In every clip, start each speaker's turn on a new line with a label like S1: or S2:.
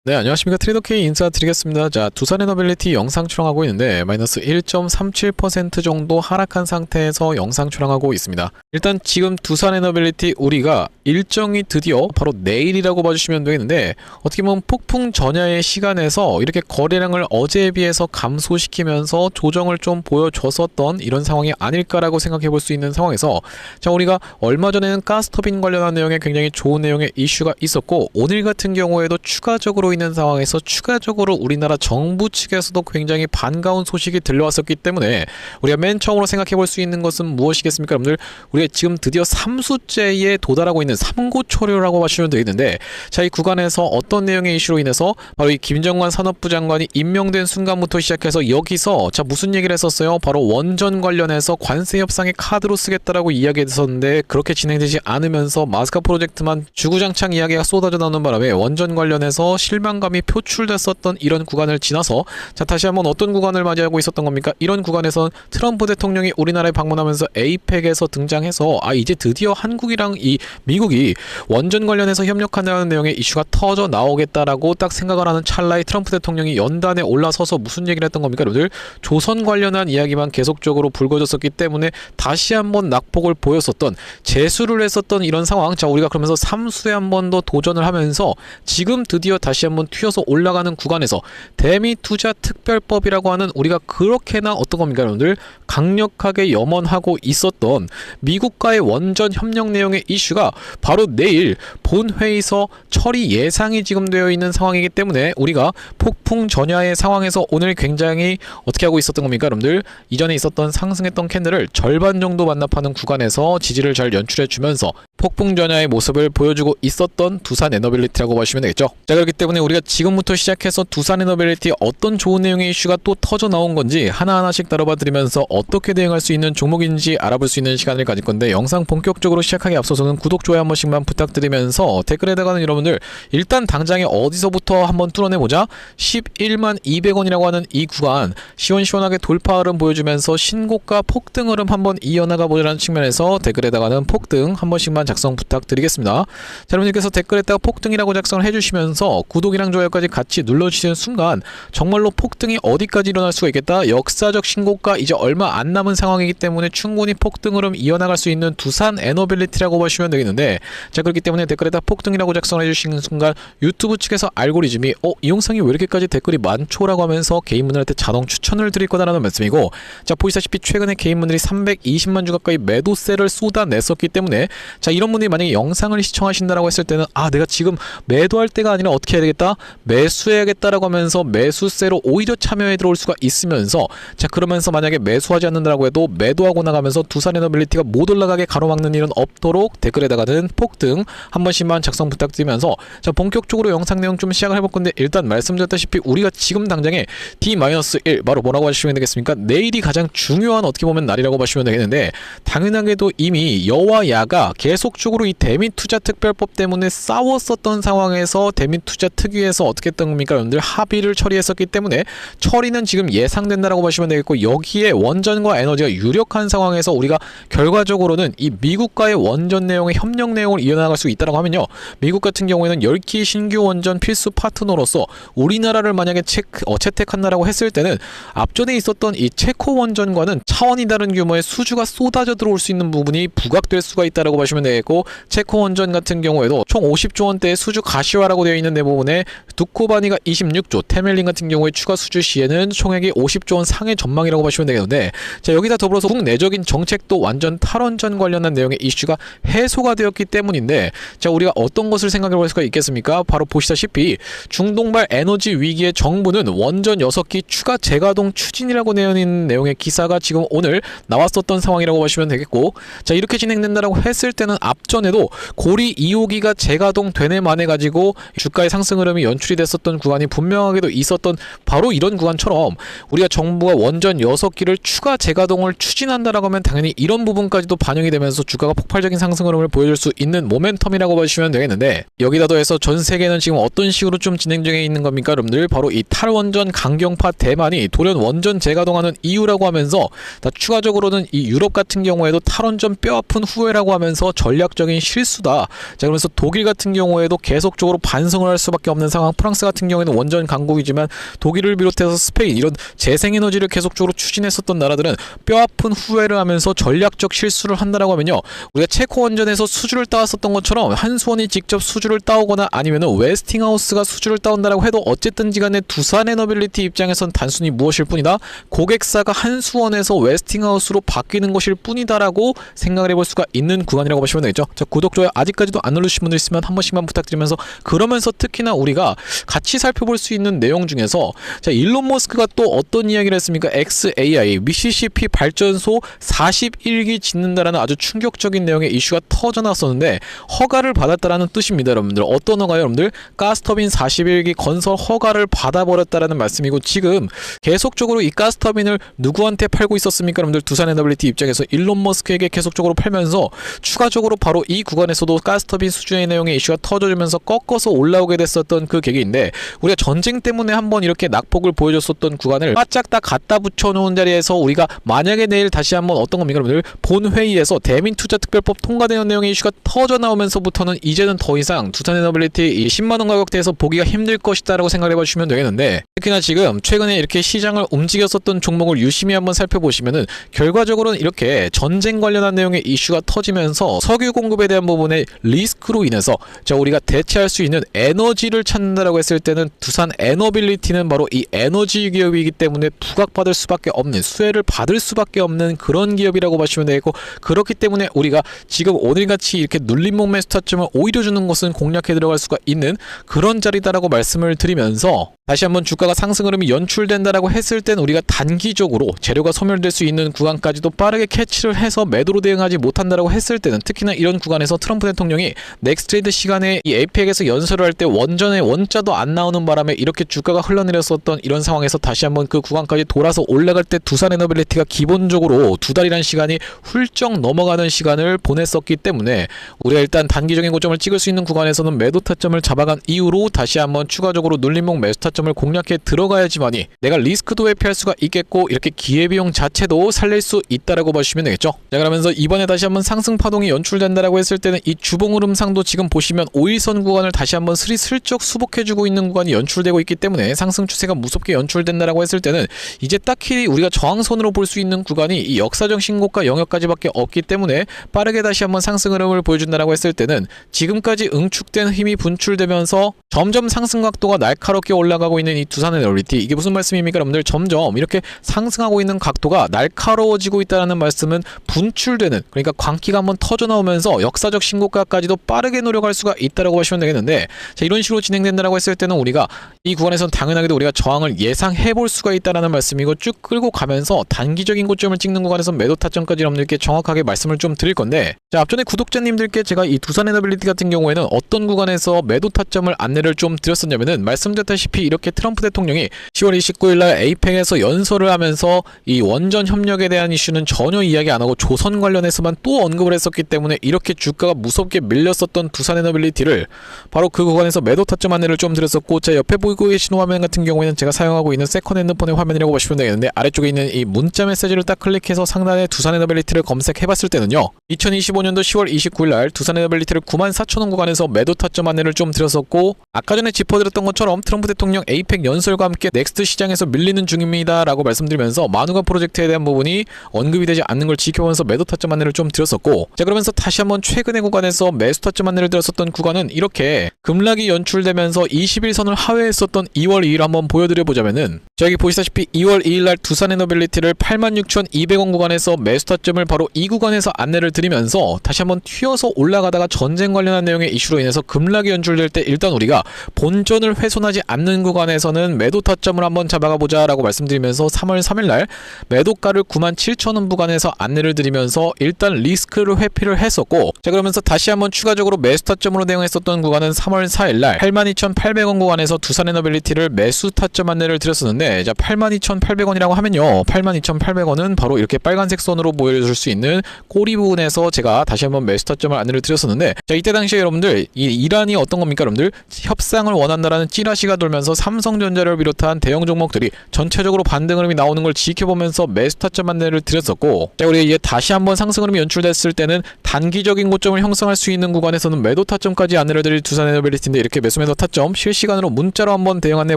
S1: 네, 안녕하십니까. 트레이더K 인사드리겠습니다. 자, 두산에너빌리티 영상 촬영하고 있는데 마이너스 1.37% 정도 하락한 상태에서 영상 촬영하고 있습니다. 일단 지금 두산에너빌리티 우리가 일정이 드디어 바로 내일이라고 봐주시면 되겠는데, 어떻게 보면 폭풍 전야의 시간에서 이렇게 거래량을 어제에 비해서 감소시키면서 조정을 좀 보여줬었던 이런 상황이 아닐까라고 생각해 볼 수 있는 상황에서, 자, 우리가 얼마 전에는 가스터빈 관련한 내용에 굉장히 좋은 내용의 이슈가 있었고, 오늘 같은 경우에도 추가적으로 있는 상황에서 추가적으로 우리나라 정부 측에서도 굉장히 반가운 소식이 들려왔었기 때문에 우리가 맨 처음으로 생각해 볼 수 있는 것은 무엇이겠습니까, 여러분들? 우리가 지금 드디어 3수째에 도달하고 있는 삼고초려라고 하시면 되겠는데, 자, 이 구간에서 어떤 내용의 이슈로 인해서 바로 이 김정관 산업부 장관이 임명된 순간부터 시작해서 여기서 자, 무슨 얘기를 했었어요? 바로 원전 관련해서 관세 협상의 카드로 쓰겠다라고 이야기했었는데, 그렇게 진행되지 않으면서 마스카 프로젝트만 주구장창 이야기가 쏟아져 나오는 바람에 원전 관련해서 실망감이 표출됐었던 이런 구간을 지나서, 자, 다시 한번 어떤 구간을 맞이하고 있었던 겁니까? 이런 구간에서 트럼프 대통령이 우리나라에 방문하면서 에이펙에서 등장해서 이제 드디어 한국이랑 이 미국이 원전 관련해서 협력한다는 내용의 이슈가 터져 나오겠다라고 딱 생각을 하는 찰나에 트럼프 대통령이 연단에 올라서서 무슨 얘기를 했던 겁니까, 여러분들? 조선 관련한 이야기만 계속적으로 불거졌었기 때문에 다시 한번 낙폭을 보였었던, 재수를 했었던 이런 상황. 자, 우리가 그러면서 3수에 한 번 더 도전을 하면서 지금 드디어 다시 한번 튀어서 올라가는 구간에서 대미투자특별법이라고 하는, 우리가 그렇게나 어떤 겁니까, 여러분들? 강력하게 염원하고 있었던 미국과의 원전 협력 내용의 이슈가 바로 내일 본회의서 처리 예상이 지금 되어 있는 상황이기 때문에, 우리가 폭풍 전야의 상황에서 오늘 굉장히 어떻게 하고 있었던 겁니까, 여러분들? 이전에 있었던 상승했던 캔들을 절반 정도 반납하는 구간에서 지지를 잘 연출해 주면서 폭풍 전야의 모습을 보여주고 있었던 두산에너빌리티라고 보시면 되겠죠. 자, 그렇기 때문에 우리가 지금부터 시작해서 두산에너빌리티 어떤 좋은 내용의 이슈가 또 터져 나온 건지 하나하나씩 다뤄봐 드리면서 어떻게 대응할 수 있는 종목인지 알아볼 수 있는 시간을 가질 건데, 영상 본격적으로 시작하기 앞서서는 구독, 좋아요 한 번씩만 부탁드리면서, 댓글에다가는 여러분들 일단 당장에 어디서부터 한번 뚫어내보자. 11만 200원이라고 하는 이 구간 시원시원하게 돌파 흐름 보여주면서 신고가 폭등 흐름 한번 이어나가 보자는 측면에서 댓글에다가는 폭등 한 번씩만 작성 부탁드리겠습니다. 자, 여러분들께서 댓글에다가 폭등이라고 작성을 해주시면서 구독이랑 좋아요까지 같이 눌러주시는 순간 정말로 폭등이 어디까지 일어날 수가 있겠다. 역사적 신고가 이제 얼마 안 남은 상황이기 때문에 충분히 폭등 흐름 이어나갈 수 있는 두산에너빌리티라고 보시면 되겠는데, 자, 그렇기 때문에 댓글에다 폭등이라고 작성을 해주시는 순간 유튜브 측에서 알고리즘이 이 영상이 왜 이렇게까지 댓글이 많죠라고 하면서 개인분들한테 자동 추천을 드릴 거다라는 말씀이고, 자, 보시다시피 최근에 개인분들이 320만 주 가까이 매도세를 쏟아냈었기 때문에, 자, 이런 분들이 만약에 영상을 시청하신다라고 했을 때는 내가 지금 매도할 때가 아니라 어떻게 해야 되겠다? 매수해야겠다라고 하면서 매수세로 오히려 참여해 들어올 수가 있으면서, 자, 그러면서 만약에 매수하지 않는다라고 해도 매도하고 나가면서 두산에너빌리티가 못 올라가게 가로막는 일은 없도록 댓글에다가는 폭등 한 번씩만 작성 부탁드리면서, 자, 본격적으로 영상 내용 좀 시작을 해볼 건데, 일단 말씀드렸다시피 우리가 지금 당장에 D-1 바로 뭐라고 하시면 되겠습니까? 내일이 가장 중요한 어떻게 보면 날이라고 보시면 되겠는데, 당연하게도 이미 여와 야가 계속적으로 이 대미투자특별법 때문에 싸웠었던 상황에서 대미투자 특위에서 어떻게 했던 겁니까, 여러분들? 합의를 처리했었기 때문에 처리는 지금 예상된다라고 보시면 되겠고, 여기에 원전과 에너지가 유력한 상황에서 우리가 결과적으로는 이 미국과의 원전 내용의 협력 내용을 이어나갈 수 있다라고 하면요, 미국 같은 경우에는 10기 신규 원전 필수 파트너로서 우리나라를 만약에 채택한다라고 했을 때는 앞전에 있었던 이 체코 원전과는 차원이 다른 규모의 수주가 쏟아져 들어올 수 있는 부분이 부각될 수가 있다라고 보시면 되겠고, 체코 원전 같은 경우에도 총 50조 원대의 수주 가시화라고 되어 있는 대부분에 두코바니가 26조, 테멜린 같은 경우에 추가 수주 시에는 총액이 50조 원 상의 전망이라고 보시면 되겠는데, 자, 여기다 더불어서 국내적인 정책도 완전 탈원전 관련한 내용의 이슈가 해소가 되었기 때문인데, 자, 우리가 어떤 것을 생각해 볼 수가 있겠습니까? 바로 보시다시피 중동발 에너지 위기에 정부는 원전 6기 추가 재가동 추진이라고 되어 있는 내용의 기사가 지금 오늘 나왔었던 상황이라고 보시면 되겠고, 자, 이렇게 진행된다라고 했을 때는 앞전에도 고리 2호기가 재가동 되네 만에 가지고 주가의 상승 흐름이 연출이 됐었던 구간이 분명하게도 있었던 바로 이런 구간처럼, 우리가 정부가 원전 6기를 추가 재가동을 추진한다라고 하면 당연히 이런 부분까지도 구간까지도 반영이 되면서 주가가 폭발적인 상승 흐름을 보여줄 수 있는 모멘텀이라고 보시면 되겠는데, 여기다 더해서 전 세계는 지금 어떤 식으로 좀 진행 중에 있는 겁니까 여러분들? 바로 이 탈원전 강경파 대만이 돌연 원전 재가동하는 이유라고 하면서, 추가적으로는 이 유럽 같은 경우에도 탈원전 뼈아픈 후회라고 하면서 전략적인 실수다. 자, 그러면서 독일 같은 경우에도 계속적으로 반성을 할 수밖에 없는 상황, 프랑스 같은 경우에는 원전 강국이지만 독일을 비롯해서 스페인, 이런 재생에너지를 계속적으로 추진했었던 나라들은 뼈아픈 후회를 하면서 전략적 실수를 한다라고 하면요, 우리가 체코 원전에서 수주를 따왔었던 것처럼 한수원이 직접 수주를 따오거나 아니면은 웨스팅하우스가 수주를 따온다라고 해도 어쨌든지 간에 두산에너빌리티 입장에선 단순히 무엇일 뿐이다, 고객사가 한수원에서 웨스팅하우스로 바뀌는 것일 뿐이다라고 생각을 해볼 수가 있는 구간이라고 보시면 되겠죠. 자, 구독, 좋아요 아직까지도 안 누르신 분들 있으면 한 번씩만 부탁드리면서, 그러면서 특히나 우리가 같이 살펴볼 수 있는 내용 중에서, 자, 일론 머스크가 또 어떤 이야기를 했습니까? XAI 미시시피 발전소 41기 짓는다라는 아주 충격적인 내용의 이슈가 터져나왔었는데, 허가를 받았다라는 뜻입니다 여러분들. 어떤 허가요 여러분들? 가스터빈 41기 건설 허가를 받아버렸다라는 말씀이고, 지금 계속적으로 이 가스터빈을 누구한테 팔고 있었습니까 여러분들? 두산에너빌리티 입장에서 일론 머스크에게 계속적으로 팔면서, 추가적으로 바로 이 구간에서도 가스터빈 수주의 내용의 이슈가 터져주면서 꺾어서 올라오게 됐었던 그 계기인데, 우리가 전쟁 때문에 한번 이렇게 낙폭을 보여줬었던 구간을 바짝 다 갖다 붙여놓은 자리에서 우리가 만약에 내일 다시 한번 어떤 겁니까 여러분들? 본회의에서 대민투자특별법 통과되는 내용의 이슈가 터져나오면서부터는 이제는 더 이상 두산에너빌리티 이 10만원 가격대에서 보기가 힘들 것이다 라고 생각을 해보시면 되겠는데, 특히나 지금 최근에 이렇게 시장을 움직였었던 종목을 유심히 한번 살펴보시면은 결과적으로는 이렇게 전쟁 관련한 내용의 이슈가 터지면서 석유 공급에 대한 부분의 리스크로 인해서, 자, 우리가 대체할 수 있는 에너지를 찾는다라고 했을 때는 두산에너빌리티는 바로 이 에너지 기업이기 때문에 부각받을 수밖에 없는, 수혜를 받을 수밖에 없는 그런 기업이라고 보시면 되겠고, 그렇기 때문에 우리가 지금 오늘같이 이렇게 눌림목 매수 타점을 오히려 주는 것은 공략해 들어갈 수가 있는 그런 자리다라고 말씀을 드리면서, 다시 한번 주가가 상승 흐름이 연출된다라고 했을 땐 우리가 단기적으로 재료가 소멸될 수 있는 구간까지도 빠르게 캐치를 해서 매도로 대응하지 못한다라고 했을 때는, 특히나 이런 구간에서 트럼프 대통령이 넥스트레이드 시간에 이 에이펙에서 연설을 할 때 원전의 원자도 안 나오는 바람에 이렇게 주가가 흘러내렸었던 이런 상황에서 다시 한번 그 구간까지 돌아서 올라갈 때 두산에너빌리티가 기본적으로 두 달이라는 시간이 훌쩍 넘어가는 시간을 보냈었기 때문에, 우리가 일단 단기적인 고점을 찍을 수 있는 구간에서는 매도 타점을 잡아간 이후로 다시 한번 추가적으로 눌림목 매수 타점을 공략해 들어가야지만이 내가 리스크도 회피할 수가 있겠고, 이렇게 기회비용 자체도 살릴 수 있다라고 보시면 되겠죠. 자, 그러면서 이번에 다시 한번 상승 파동이 연출된다라고 했을 때는 이 주봉 흐름상도 지금 보시면 5일선 구간을 다시 한번 슬쩍 수복해주고 있는 구간이 연출되고 있기 때문에, 상승 추세가 무섭게 연출된다라고 했을 때는 이제 딱히 우리가 저항선으로 볼 수 있는 구간이 이 역사적 신고가 영역까지밖에 없기 때문에, 빠르게 다시 한번 상승 흐름을 보여준다라고 했을 때는 지금까지 응축된 힘이 분출되면서 점점 상승 각도가 날카롭게 올라가고 있는 이 두산에너빌리티, 이게 무슨 말씀입니까 여러분들? 점점 이렇게 상승하고 있는 각도가 날카로워지고 있다는 말씀은 분출되는, 그러니까 광기가 한번 터져 나오면서 역사적 신고가까지도 빠르게 노려갈 수가 있다라고 보시면 되겠는데, 자, 이런 식으로 진행된다라고 했을 때는 우리가 이 구간에서는 당연하게도 우리가 저항을 예상해 볼 수가 있다라는 말씀이고, 쭉 끌고 가면서 단기적인 고점을 찍는 구간에서 매도 타점까지 여러분들께 정확하게 말씀을 좀 드릴 건데, 자, 앞전에 구독자님들께 제가 이 두산에너빌리티 같은 경우에는 어떤 구간에서 매도 타점을 안내를 좀 드렸었냐면은, 말씀드렸다시피 이렇게 트럼프 대통령이 10월 29일날 에이펙에서 연설을 하면서 이 원전 협력에 대한 이슈는 전혀 이야기 안 하고 조선 관련해서만 또 언급을 했었기 때문에, 이렇게 주가가 무섭게 밀렸었던 두산에너빌리티를 바로 그 구간에서 매도 타점 안내를 좀 드렸었고, 제 옆에 보이고 계신 화면 같은 경우에는 제가 사용하고 있는 세컨 핸드폰의 화면이라고 보시면 되겠는데, 아래쪽에 있는 이 문자 메시지를 딱 클릭해서 상단에 두산에너빌리티를 검색해봤을 때는요, 2025년도 10월 29일날 두산에너빌리티를 94,000원 구간에서 매도 타점 안내를 좀 드렸었고, 아까 전에 짚어드렸던 것처럼 트럼프 대통령 에이펙 연설과 함께 넥스트 시장에서 밀리는 중입니다 라고 말씀드리면서 마누가 프로젝트에 대한 부분이 언급이 되지 않는 걸 지켜보면서 매도 타점 안내를 좀 드렸었고, 자, 그러면서 다시 한번 최근의 구간에서 매수 타점 안내를 드렸었던 구간은 이렇게 급락이 연출되면서 21선을 하회했었던 2월 2일 한번 보여드려보자면은, 자, 여기 보시다시피 2월 2일날 두산에너빌리티를 86,200원 구간에서 매수 타점을 바로 이 구간에서 안내를 드리면서 다시 한번 튀어서 올라가다가 전쟁 관련한 내용의 이슈로 인해서 급락이 연출될 때 일단 우리가 본전을 훼손하지 않는 구간에서는 매도 타점을 한번 잡아가 보자 라고 말씀드리면서 3월 3일날 매도가를 97,000원 구간에서 안내를 드리면서 일단 리스크를 회피를 했었고, 자, 그러면서 다시 한번 추가적으로 매수 타점으로 대응했었던 구간은 3월 3월 4일날 82,800원 구간에서 두산에너빌리티를 매수 타점 안내를 드렸었는데, 자 82,800원이라고 하면요, 82,800원은 바로 이렇게 빨간색 선으로 보여줄 수 있는 꼬리 부분에서 제가 다시 한번 매수 타점을 안내를 드렸었는데, 자 이때 당시에 여러분들 이 이란이 어떤 겁니까? 여러분들 협상을 원한다라는 찌라시가 돌면서 삼성전자를 비롯한 대형 종목들이 전체적으로 반등 흐름이 나오는 걸 지켜보면서 매수 타점 안내를 드렸었고, 자 우리가 이제 다시 한번 상승 흐름이 연출됐을 때는 단기적인 고점을 형성할 수 있는 구간에서는 매도 타점까지 안내를 드릴 두산에너빌리티인데, 이렇게 매수 매도 타점 실시간으로 문자로 한번 대응 안내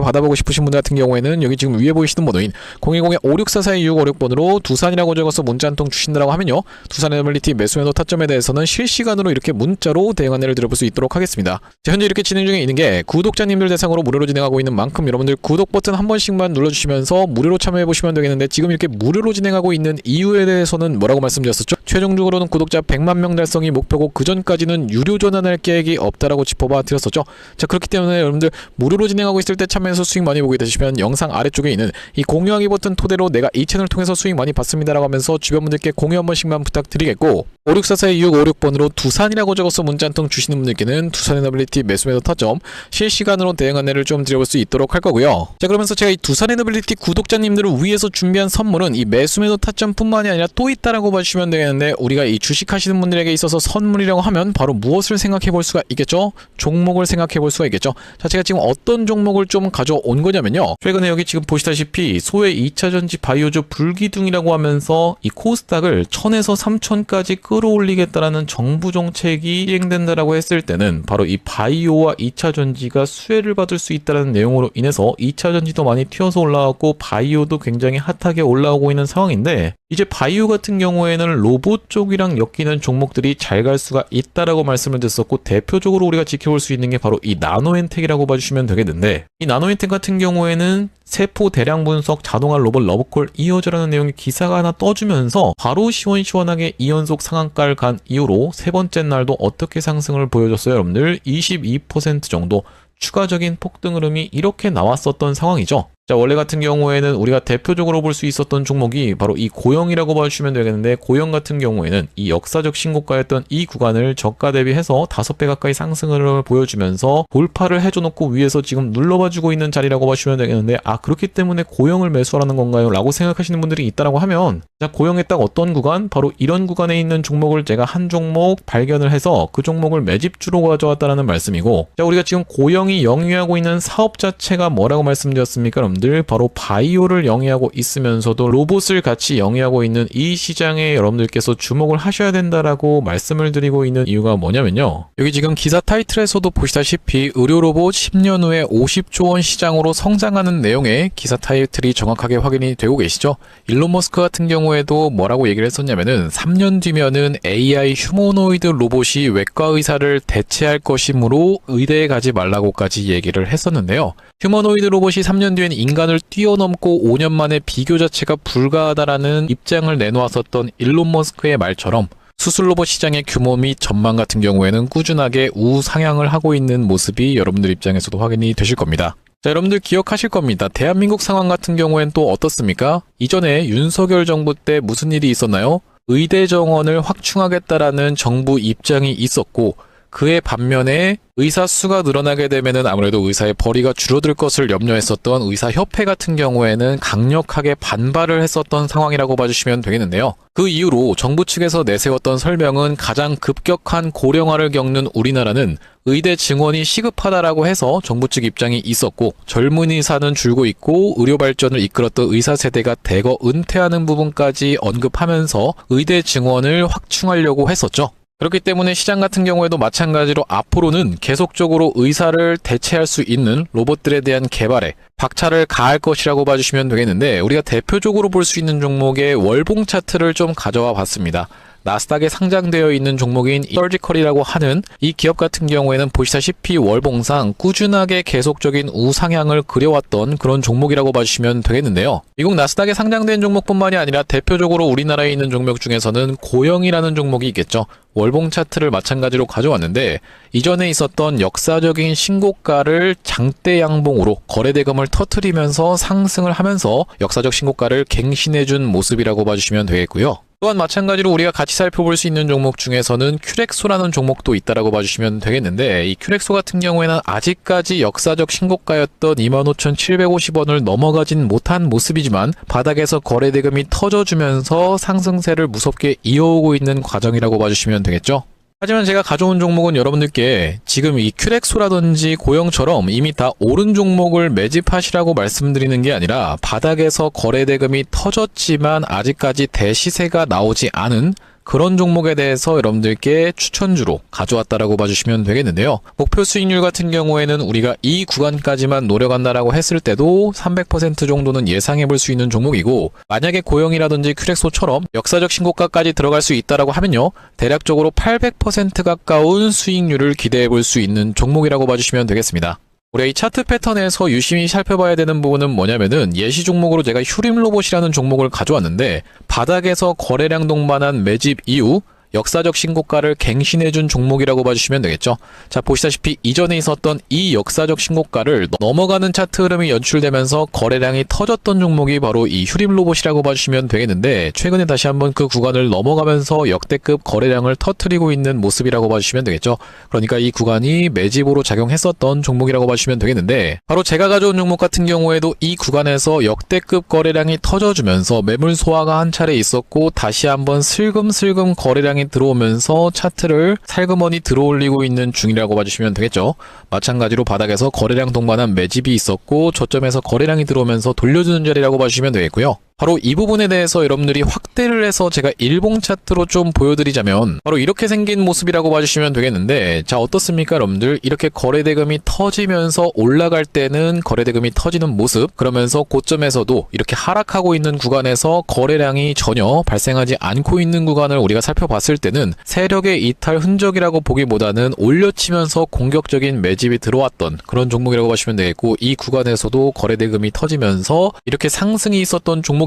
S1: 받아보고 싶으신 분들 같은 경우에는 여기 지금 위에 보이시는 번호인 010-5644-2656번으로 두산이라고 적어서 문자 한 통 주신다라고 하면요, 두산에너빌리티 매수 매도 타점에 대해서는 실시간으로 이렇게 문자로 대응 안내를 드려볼 수 있도록 하겠습니다. 자, 현재 이렇게 진행 중에 있는 게 구독자님들 대상으로 무료로 진행하고 있는 만큼 여러분들 구독 버튼 한 번씩만 눌러주시면서 무료로 참여해 보시면 되겠는데, 지금 이렇게 무료로 진행하고 있는 이유에 대해서는 뭐라고 말씀드렸었죠? 최종적으로는 구독자 100만 명 달성이 목표고 그 전까지는 유료 전환할 계획이 없다라고 짚어봐 드렸었죠. 자 그렇기 때문에 여러분들 무료로 진행하고 있을 때 참여해서 수익 많이 보게 되시면 영상 아래쪽에 있는 이 공유하기 버튼 토대로 내가 이 채널 통해서 수익 많이 봤습니다라고 하면서 주변 분들께 공유 한 번씩만 부탁드리겠고, 5644-2656번으로 두산이라고 적어서 문자 한 통 주시는 분들께는 두산에너빌리티 매수 매도 타점 실시간으로 대응 안내를 좀 드려볼 수 있도록 할 거고요. 자 그러면서 제가 이 두산에너빌리티 구독자님들을 위해서 준비한 선물은 이 매수 매도 타점뿐만이 아니라 또 있다라고 봐주시면 되겠는데, 우리가 이 주식 하시는 분들에게 있어서 선물이라고 하면 바로 무엇을 생각해 볼 수가 있겠죠? 종목을 생각해 볼 수가 있겠죠. 자 제가 지금 어떤 종목을 좀 가져온 거냐면요, 최근에 여기 지금 보시다시피 소외 2차전지 바이오주 불기둥이라고 하면서 이 코스닥을 1000에서 3000까지 끌어올리겠다라는 정부 정책이 시행된다라고 했을 때는 바로 이 바이오와 2차전지가 수혜를 받을 수 있다는 내용으로 인해서 2차전지도 많이 튀어서 올라왔고 바이오도 굉장히 핫하게 올라오고 있는 상황인데, 이제 바이오 같은 경우에는 로봇 쪽이랑 엮이는 종목들이 잘 갈 수가 있다라고 말씀을 드렸었고, 대표적으로 우리가 지켜볼 수 있는 게 바로 이 나노엔텍이라고 봐주시면 되겠는데, 이 나노엔텍 같은 경우에는 세포 대량 분석 자동화 로봇 러브콜 이어져라는 내용의 기사가 하나 떠주면서 바로 시원시원하게 2연속 상한가를 간 이후로 세 번째 날도 어떻게 상승을 보여줬어요? 여러분들 22% 정도 추가적인 폭등 흐름이 이렇게 나왔었던 상황이죠. 자 원래 같은 경우에는 우리가 대표적으로 볼 수 있었던 종목이 바로 이 고영이라고 봐주시면 되겠는데, 고영 같은 경우에는 이 역사적 신고가였던 이 구간을 저가 대비해서 5배 가까이 상승을 보여주면서 돌파를 해줘놓고 위에서 지금 눌러봐주고 있는 자리라고 봐주시면 되겠는데, 아 그렇기 때문에 고영을 매수하라는 건가요? 라고 생각하시는 분들이 있다라고 하면, 자 고영의 딱 어떤 구간? 바로 이런 구간에 있는 종목을 제가 한 종목 발견을 해서 그 종목을 매집주로 가져왔다라는 말씀이고, 자 우리가 지금 고영이 영위하고 있는 사업 자체가 뭐라고 말씀드렸습니까? 여러분들 바로 바이오를 영위하고 있으면서도 로봇을 같이 영위하고 있는 이 시장에 여러분들께서 주목을 하셔야 된다라고 말씀을 드리고 있는 이유가 뭐냐면요, 여기 지금 기사 타이틀에서도 보시다시피 의료로봇 10년 후에 50조 원 시장으로 성장하는 내용의 기사 타이틀이 정확하게 확인이 되고 계시죠. 일론 머스크 같은 경우에도 뭐라고 얘기를 했었냐면은 3년 뒤면은 AI 휴머노이드 로봇이 외과 의사를 대체할 것이므로 의대에 가지 말라고까지 얘기를 했었는데요, 휴머노이드 로봇이 3년 뒤엔 인간을 뛰어넘고 5년 만에 비교 자체가 불가하다라는 입장을 내놓았었던 일론 머스크의 말처럼 수술 로봇 시장의 규모 및 전망 같은 경우에는 꾸준하게 우상향을 하고 있는 모습이 여러분들 입장에서도 확인이 되실 겁니다. 자 여러분들 기억하실 겁니다. 대한민국 상황 같은 경우엔 또 어떻습니까? 이전에 윤석열 정부 때 무슨 일이 있었나요? 의대 정원을 확충하겠다라는 정부 입장이 있었고, 그의 반면에 의사 수가 늘어나게 되면은 아무래도 의사의 벌이가 줄어들 것을 염려했었던 의사협회 같은 경우에는 강력하게 반발을 했었던 상황이라고 봐주시면 되겠는데요. 그 이후로 정부 측에서 내세웠던 설명은 가장 급격한 고령화를 겪는 우리나라는 의대 증원이 시급하다라고 해서 정부 측 입장이 있었고, 젊은 의사는 줄고 있고 의료 발전을 이끌었던 의사 세대가 대거 은퇴하는 부분까지 언급하면서 의대 증원을 확충하려고 했었죠. 그렇기 때문에 시장 같은 경우에도 마찬가지로 앞으로는 계속적으로 의사를 대체할 수 있는 로봇들에 대한 개발에 박차를 가할 것이라고 봐주시면 되겠는데, 우리가 대표적으로 볼 수 있는 종목의 월봉 차트를 좀 가져와 봤습니다. 나스닥에 상장되어 있는 종목인 서지컬이라고 하는 이 기업 같은 경우에는 보시다시피 월봉상 꾸준하게 계속적인 우상향을 그려왔던 그런 종목이라고 봐주시면 되겠는데요. 미국 나스닥에 상장된 종목뿐만이 아니라 대표적으로 우리나라에 있는 종목 중에서는 고영이라는 종목이 있겠죠. 월봉 차트를 마찬가지로 가져왔는데, 이전에 있었던 역사적인 신고가를 장대 양봉으로 거래대금을 터뜨리면서 상승을 하면서 역사적 신고가를 갱신해준 모습이라고 봐주시면 되겠고요. 또한 마찬가지로 우리가 같이 살펴볼 수 있는 종목 중에서는 큐렉소라는 종목도 있다라고 봐주시면 되겠는데, 이 큐렉소 같은 경우에는 아직까지 역사적 신고가였던 25,750원을 넘어가진 못한 모습이지만 바닥에서 거래대금이 터져주면서 상승세를 무섭게 이어오고 있는 과정이라고 봐주시면 되겠죠. 하지만 제가 가져온 종목은 여러분들께 지금 이 큐렉소라든지 고영처럼 이미 다 오른 종목을 매집하시라고 말씀드리는 게 아니라 바닥에서 거래대금이 터졌지만 아직까지 대시세가 나오지 않은 그런 종목에 대해서 여러분들께 추천주로 가져왔다라고 봐주시면 되겠는데요. 목표 수익률 같은 경우에는 우리가 이 구간까지만 노려간다라고 했을 때도 300% 정도는 예상해 볼 수 있는 종목이고, 만약에 고영이라든지 큐렉소처럼 역사적 신고가까지 들어갈 수 있다라고 하면요, 대략적으로 800% 가까운 수익률을 기대해 볼 수 있는 종목이라고 봐주시면 되겠습니다. 우리가 이 차트 패턴에서 유심히 살펴봐야 되는 부분은 뭐냐면은, 예시 종목으로 제가 휴림로봇이라는 종목을 가져왔는데 바닥에서 거래량 동반한 매집 이후 역사적 신고가를 갱신해준 종목이라고 봐주시면 되겠죠. 자, 보시다시피 이전에 있었던 이 역사적 신고가를 넘어가는 차트 흐름이 연출되면서 거래량이 터졌던 종목이 바로 이 휴림로봇이라고 봐주시면 되겠는데, 최근에 다시 한번 그 구간을 넘어가면서 역대급 거래량을 터뜨리고 있는 모습이라고 봐주시면 되겠죠. 그러니까 이 구간이 매집으로 작용했었던 종목이라고 봐주시면 되겠는데, 바로 제가 가져온 종목 같은 경우에도 이 구간에서 역대급 거래량이 터져주면서 매물 소화가 한 차례 있었고, 다시 한번 슬금슬금 거래량이 들어오면서 차트를 살그머니 들어올리고 있는 중이라고 봐주시면 되겠죠. 마찬가지로 바닥에서 거래량 동반한 매집이 있었고, 저점에서 거래량이 들어오면서 돌려주는 자리라고 봐주시면 되겠고요. 바로 이 부분에 대해서 여러분들이 확대를 해서 제가 일봉 차트로 좀 보여드리자면 바로 이렇게 생긴 모습이라고 봐주시면 되겠는데, 자, 어떻습니까 여러분들? 이렇게 거래대금이 터지면서 올라갈 때는 거래대금이 터지는 모습, 그러면서 고점에서도 이렇게 하락하고 있는 구간에서 거래량이 전혀 발생하지 않고 있는 구간을 우리가 살펴봤을 때는 세력의 이탈 흔적이라고 보기보다는 올려치면서 공격적인 매집이 들어왔던 그런 종목이라고 보시면 되겠고, 이 구간에서도 거래대금이 터지면서 이렇게 상승이 있었던 종목인데,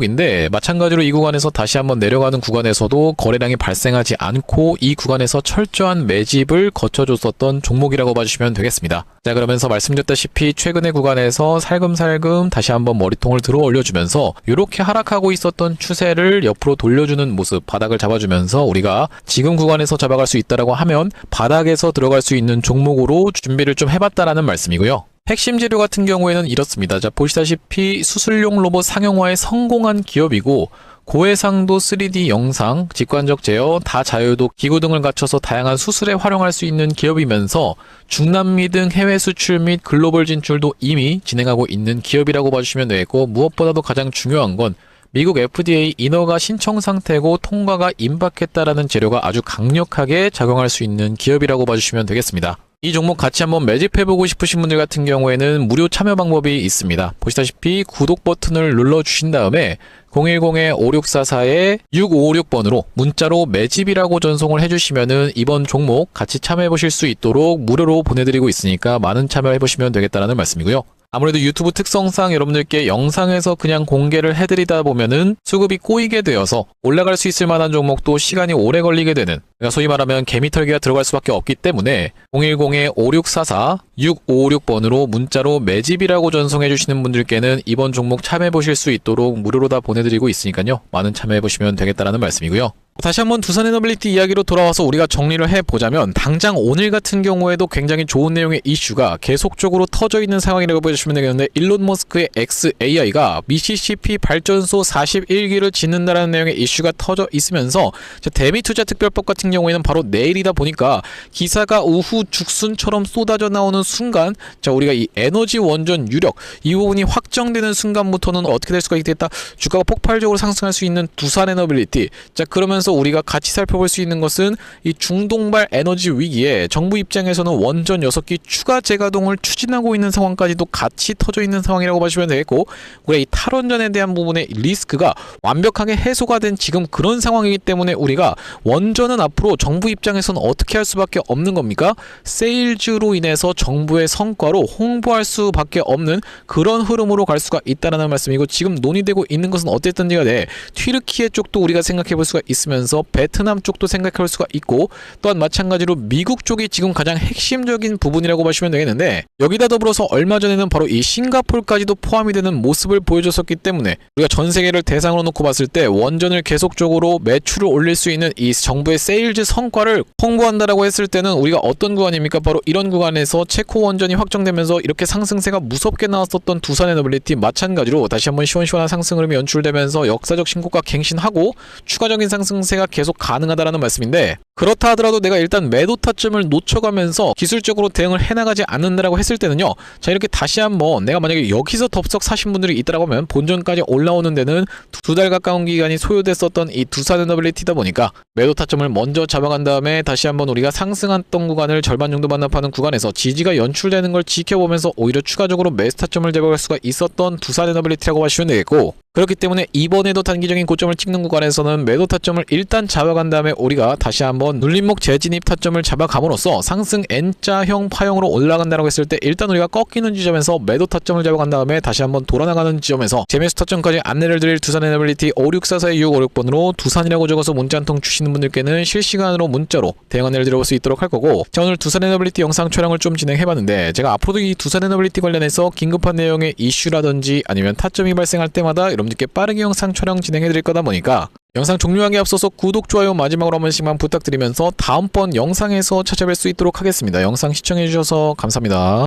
S1: 마찬가지로 이 구간에서 다시 한번 내려가는 구간에서도 거래량이 발생하지 않고 이 구간에서 철저한 매집을 거쳐줬었던 종목이라고 봐주시면 되겠습니다. 자, 그러면서 말씀드렸다시피 최근의 구간에서 살금살금 다시 한번 머리통을 들어 올려주면서 이렇게 하락하고 있었던 추세를 옆으로 돌려주는 모습, 바닥을 잡아주면서 우리가 지금 구간에서 잡아갈 수 있다라고 하면 바닥에서 들어갈 수 있는 종목으로 준비를 좀 해봤다라는 말씀이고요. 핵심 재료 같은 경우에는 이렇습니다. 자, 보시다시피 수술용 로봇 상용화에 성공한 기업이고, 고해상도 3D 영상, 직관적 제어, 다자유도 기구 등을 갖춰서 다양한 수술에 활용할 수 있는 기업이면서 중남미 등 해외 수출 및 글로벌 진출도 이미 진행하고 있는 기업이라고 봐주시면 되겠고, 무엇보다도 가장 중요한 건 미국 FDA 인허가 신청 상태고 통과가 임박했다라는 재료가 아주 강력하게 작용할 수 있는 기업이라고 봐주시면 되겠습니다. 이 종목 같이 한번 매집해보고 싶으신 분들 같은 경우에는 무료 참여 방법이 있습니다. 보시다시피 구독 버튼을 눌러주신 다음에 010-5644-6556번으로 문자로 매집이라고 전송을 해주시면은 이번 종목 같이 참여해보실 수 있도록 무료로 보내드리고 있으니까 많은 참여해보시면 되겠다라는 말씀이고요. 아무래도 유튜브 특성상 여러분들께 영상에서 그냥 공개를 해드리다 보면은 수급이 꼬이게 되어서 올라갈 수 있을 만한 종목도 시간이 오래 걸리게 되는, 그러니까 소위 말하면 개미털기가 들어갈 수밖에 없기 때문에 010-5644-6556번으로 문자로 매집이라고 전송해 주시는 분들께는 이번 종목 참여해 보실 수 있도록 무료로 다 보내드리고 있으니까요, 많은 참여해 보시면 되겠다라는 말씀이고요. 다시 한번 두산에너빌리티 이야기로 돌아와서 우리가 정리를 해보자면, 당장 오늘 같은 경우에도 굉장히 좋은 내용의 이슈가 계속적으로 터져 있는 상황이라고 보시면 되겠는데, 일론 머스크의 XAI가 미시시피 발전소 41기를 짓는다라는 내용의 이슈가 터져 있으면서, 대미투자특별법 같은 경우에는 바로 내일이다 보니까 기사가 우후 죽순처럼 쏟아져 나오는 순간, 자, 우리가 이 에너지 원전 유력 이 부분이 확정되는 순간부터는 어떻게 될 수가 있겠다, 주가가 폭발적으로 상승할 수 있는 두산에너빌리티. 자, 그러면서 우리가 같이 살펴볼 수 있는 것은 이 중동발 에너지 위기에 정부 입장에서는 원전 6기 추가 재가동을 추진하고 있는 상황까지도 같이 터져 있는 상황이라고 보시면 되겠고, 우리가 이 탈원전에 대한 부분의 리스크가 완벽하게 해소가 된 지금 그런 상황이기 때문에 우리가 원전은 앞으로 정부 입장에서는 어떻게 할 수밖에 없는 겁니까? 세일즈로 인해서 정부의 성과로 홍보할 수밖에 없는 그런 흐름으로 갈 수가 있다는 말씀이고, 지금 논의되고 있는 것은 어쨌든지 간에 튀르키예 쪽도 우리가 생각해 볼 수가 있으면 생각하면서 베트남 쪽도 생각할 수가 있고, 또한 마찬가지로 미국 쪽이 지금 가장 핵심적인 부분이라고 보시면 되겠는데, 여기다 더불어서 얼마 전에는 바로 이 싱가포르까지도 포함이 되는 모습을 보여줬었기 때문에 우리가 전 세계를 대상으로 놓고 봤을 때 원전을 계속적으로 매출을 올릴 수 있는 이 정부의 세일즈 성과를 홍보한다라고 했을 때는 우리가 어떤 구간입니까? 바로 이런 구간에서 체코 원전이 확정되면서 이렇게 상승세가 무섭게 나왔었던 두산 에너빌리티, 마찬가지로 다시 한번 시원시원한 상승 흐름이 연출되면서 역사적 신고가 갱신하고 추가적인 상승세가 계속 가능하다라는 말씀인데, 그렇다 하더라도 내가 일단 매도 타점을 놓쳐가면서 기술적으로 대응을 해나가지 않는다라고 했을 때는요, 자, 이렇게 다시 한번 내가 만약에 여기서 덥석 사신 분들이 있다라고 하면 본전까지 올라오는 데는 2달 가까운 기간이 소요됐었던 이 두산 에너빌리티다 보니까 매도 타점을 먼저 잡아간 다음에 다시 한번 우리가 상승했던 구간을 절반 정도 반납하는 구간에서 지지가 연출되는 걸 지켜보면서 오히려 추가적으로 매수 타점을 잡아갈 수가 있었던 두산 에너빌리티라고 보시면 되겠고, 그렇기 때문에 이번에도 단기적인 고점을 찍는 구간에서는 매도 타점을 일단 잡아간 다음에 우리가 다시 한번 눌림목 재진입 타점을 잡아감으로써 상승 N자형 파형으로 올라간다고 했을 때 일단 우리가 꺾이는 지점에서 매도 타점을 잡아간 다음에 다시 한번 돌아나가는 지점에서 재매수 타점까지 안내를 드릴 두산 에너빌리티 5644-2656번으로 두산이라고 적어서 문자 한 통 주시는 분들께는 실시간으로 문자로 대응 안내를 드려볼 수 있도록 할 거고, 자, 오늘 두산 에너빌리티 영상 촬영을 좀 진행해봤는데, 제가 앞으로도 이 두산 에너빌리티 관련해서 긴급한 내용의 이슈라든지 아니면 타점이 발생할 때마다 여러분들께 빠르게 영상 촬영 진행해드릴 거다 보니까 영상 종료하기에 앞서서 구독, 좋아요 마지막으로 한 번씩만 부탁드리면서 다음번 영상에서 찾아뵐 수 있도록 하겠습니다. 영상 시청해주셔서 감사합니다.